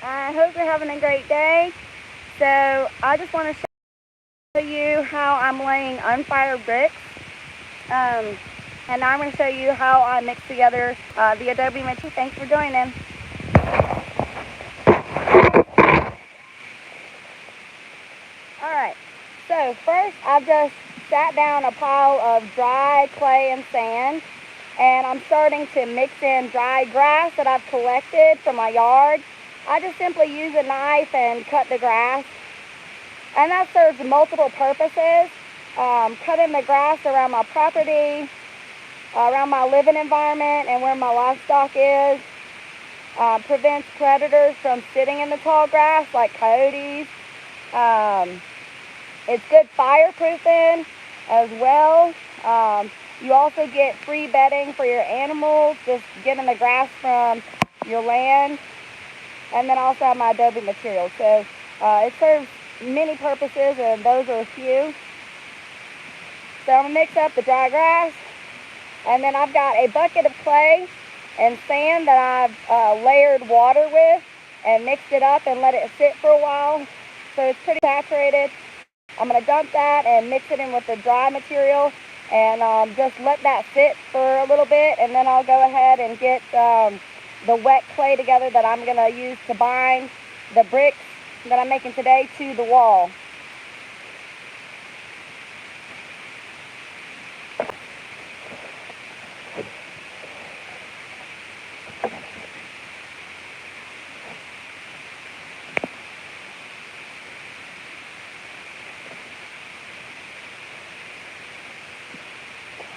I hope you're having a great day. So I just want to show you how I'm laying unfired bricks. And now I'm going to show you how I mix together the adobe material. Thanks for joining. Alright, so first I've just sat down a pile of dry clay and sand, and I'm starting to mix in dry grass that I've collected from my yard. I just simply use a knife and cut the grass, and that serves multiple purposes. Cutting the grass around my property, around my living environment and where my livestock is, prevents predators from sitting in the tall grass like coyotes. It's good fireproofing as well. You also get free bedding for your animals, just getting the grass from your land. And then I also have my adobe material. So it serves many purposes, and those are a few. So I'm going to mix up the dry grass. And then I've got a bucket of clay and sand that I've layered water with and mixed it up and let it sit for a while. So it's pretty saturated. I'm going to dump that and mix it in with the dry material and just let that sit for a little bit. And then I'll go ahead and get the wet clay together that I'm going to use to bind the bricks that I'm making today to the wall.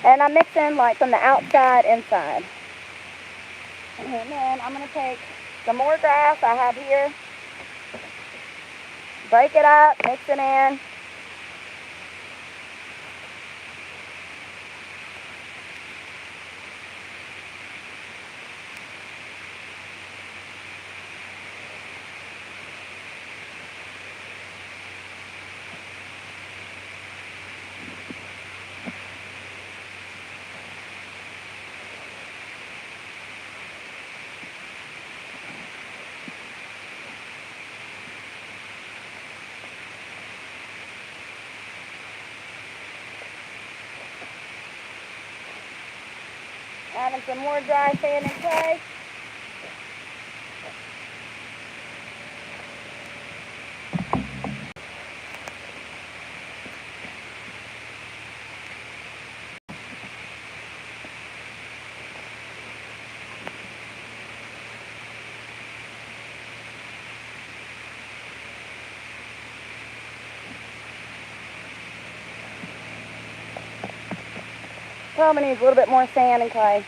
And I'm mixing like from the outside inside. And then I'm going to take some more grass I have here, break it up, mix it in. Adding some more dry sand and clay. Probably needs a little bit more sand and clay.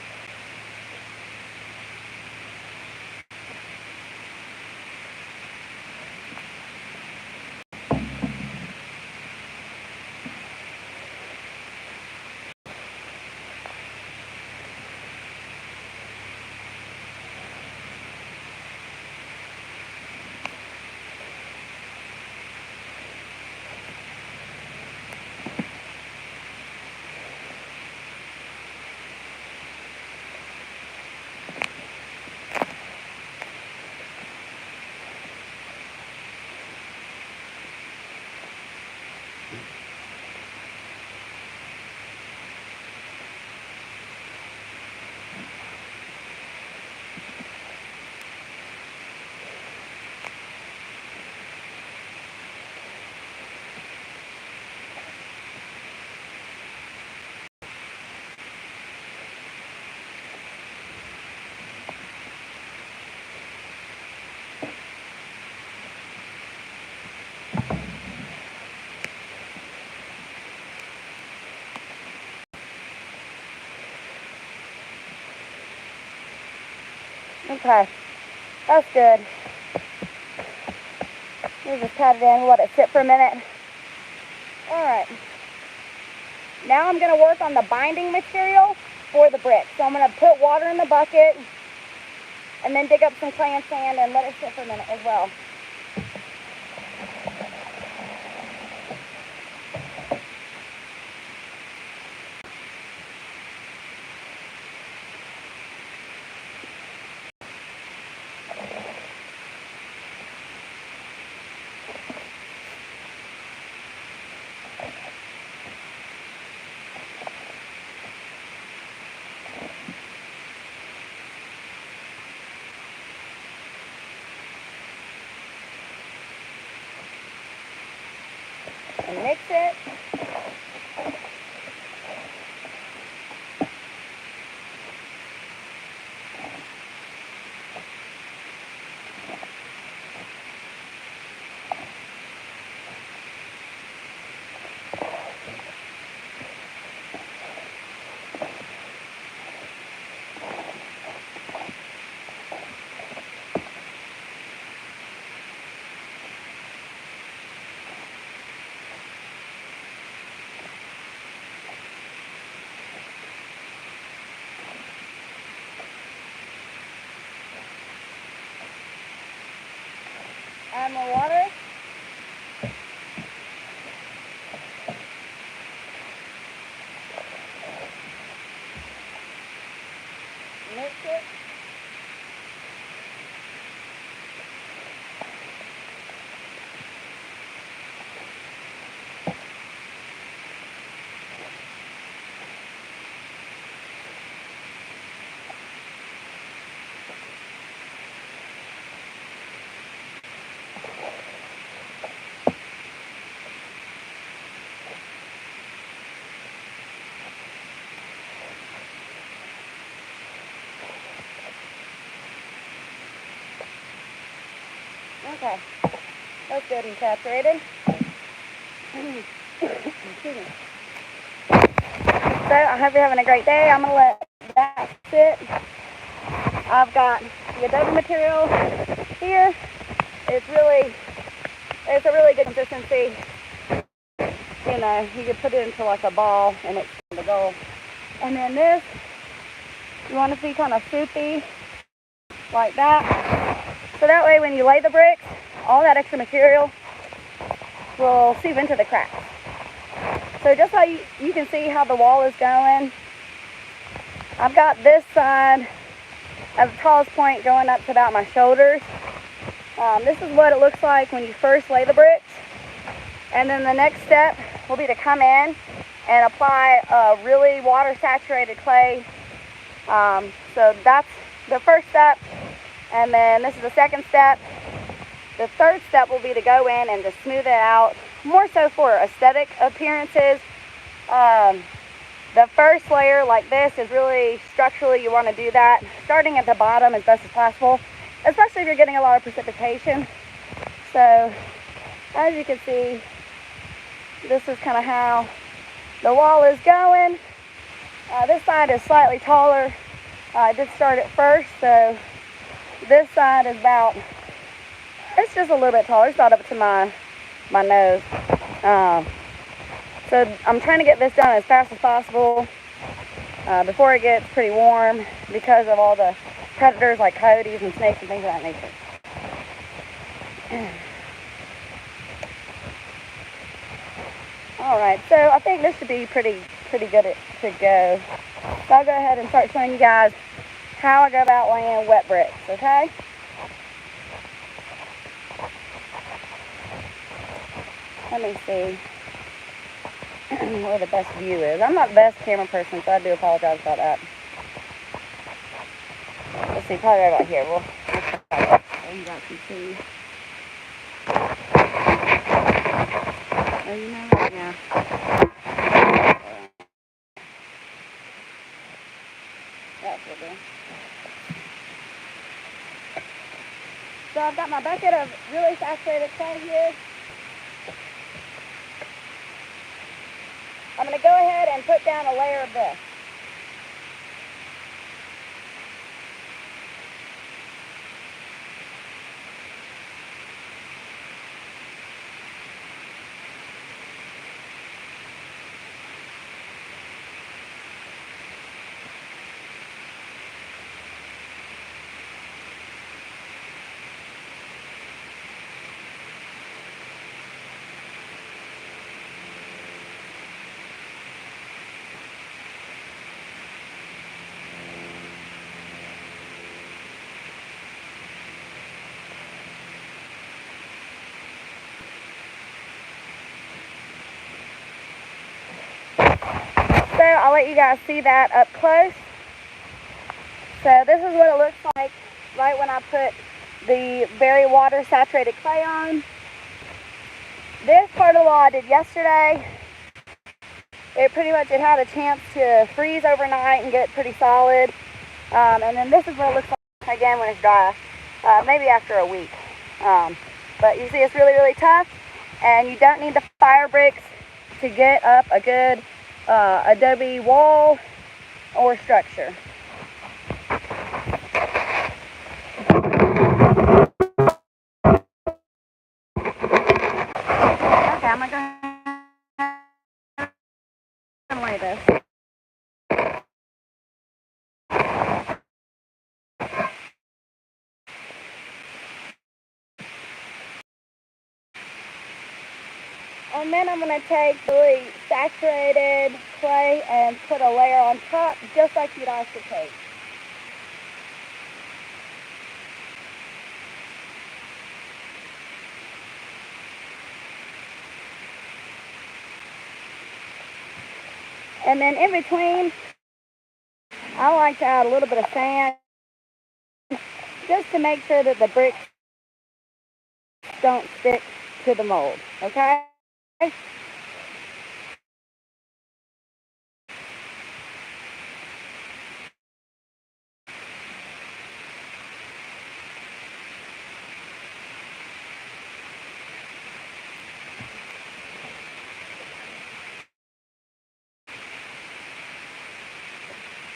Okay, that's good. We'll just pat it in, let it sit for a minute. Alright, now I'm going to work on the binding material for the brick. So I'm going to put water in the bucket and then dig up some clay and sand and let it sit for a minute as well. and mix it. Add more water. Mix it. Okay, that's good and saturated. Excuse me. So I hope you're having a great day. I'm going to let that sit. I've got the adobe material here. It's a really good consistency. You know, you could put it into like a ball and it's the goal. And then this, you want to see kind of soupy like that. So that way when you lay the bricks, all that extra material will seep into the cracks. So just so you can see how the wall is going, I've got this side at the tallest point going up to about my shoulders. This is what it looks like when you first lay the bricks. And then the next step will be to come in and apply a really water-saturated clay. So that's the first step. And then this is the second step. The third step will be to go in and just smooth it out, more so for aesthetic appearances. The first layer like this is really structurally, you want to do that starting at the bottom as best as possible, especially if you're getting a lot of precipitation. So as you can see, this is kind of how the wall is going. This side is slightly taller. I did start it first, so this side is about, it's just a little bit taller. It's about up to my nose. So I'm trying to get this done as fast as possible before it gets pretty warm because of all the predators like coyotes and snakes and things of that nature. Alright, so I think this should be pretty good to go. So I'll go ahead and start showing you guys how I go about laying wet bricks, okay? Let me see where the best view is. I'm not the best camera person, so I do apologize about that. Let's see, probably right about here. We'll try it so you guys can see. Oh, you know what? Yeah. That's what it is. So I've got my bucket of really saturated clay here. I'm going to go ahead and put down a layer of this. So I'll let you guys see that up close. So this is what it looks like right when I put the very water saturated clay on. this part of the wall I did yesterday. It had a chance to freeze overnight and get pretty solid. And then this is what it looks like again when it's dry, maybe after a week. But you see it's really, really tough, and you don't need the fire bricks to get up a good adobe wall or structure. Okay, I'm gonna go ahead and lay this. And then I'm going to take really saturated clay and put a layer on top, just like you'd ice a cake. And then in between, I like to add a little bit of sand, just to make sure that the bricks don't stick to the mold, okay?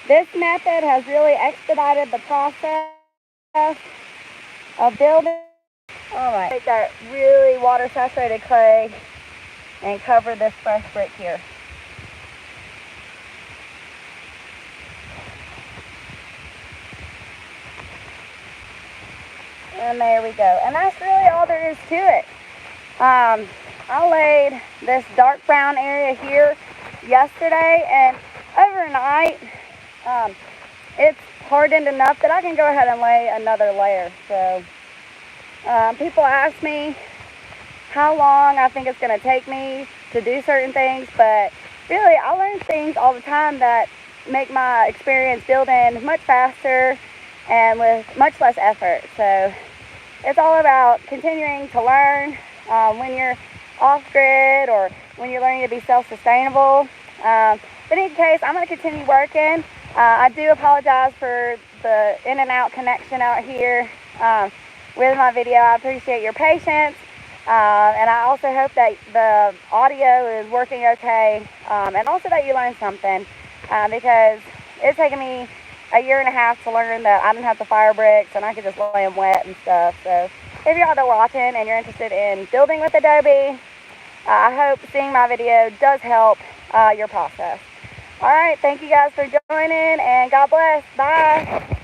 This method has really expedited the process of building. All right, take that really water saturated clay and cover this fresh brick here. And there we go. And that's really all there is to it. I laid this dark brown area here yesterday, and overnight it's hardened enough that I can go ahead and lay another layer. So people ask me how long I think it's going to take me to do certain things, but really I learn things all the time that make my experience building much faster and with much less effort. So it's all about continuing to learn when you're off-grid or when you're learning to be self-sustainable. But in any case, I'm going to continue working. I do apologize for the in and out connection out here with my video. I appreciate your patience. And I also hope that the audio is working okay, and also that you learned something, because it's taken me a year and a half to learn that I didn't have the fire bricks and I could just lay them wet and stuff. So if you're out there watching and you're interested in building with adobe, I hope seeing my video does help your process. All right, thank you guys for joining, and God bless. Bye.